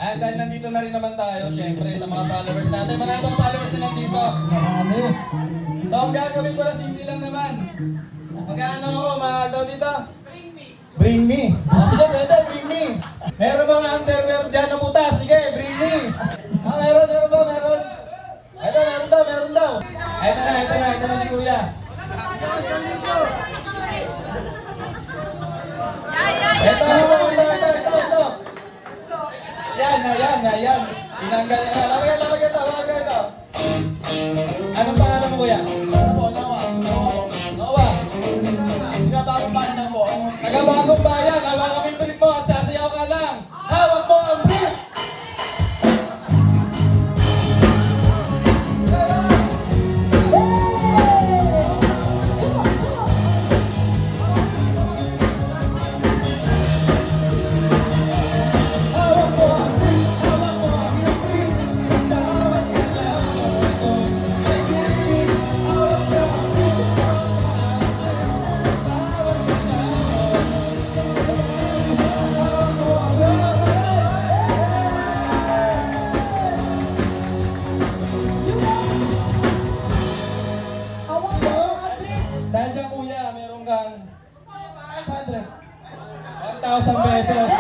At dahil nandito na rin naman tayo, syempre, sa mga followers natin. Marami pang followers na nandito. Marami. So, ang gagawin ko na simple lang naman. Magkano ako, mga daw dito? Bring me. O, sige, pwede, bring me. Meron bang underwear dyan na butas? Sige, bring me. Meron ba? Meron. Ito, meron daw. Ito na si Kuya. Ito. Yan. Tinanggal yan. Lawag ito. Anong pangalan mo, Kuya? Noah. Nagabagong bayan. Hawak kami brief mo at sasayaw ka lang. Hawak mo ang brief! Dahil dyan, Kuya, meron kang 500. 1,000 pesos.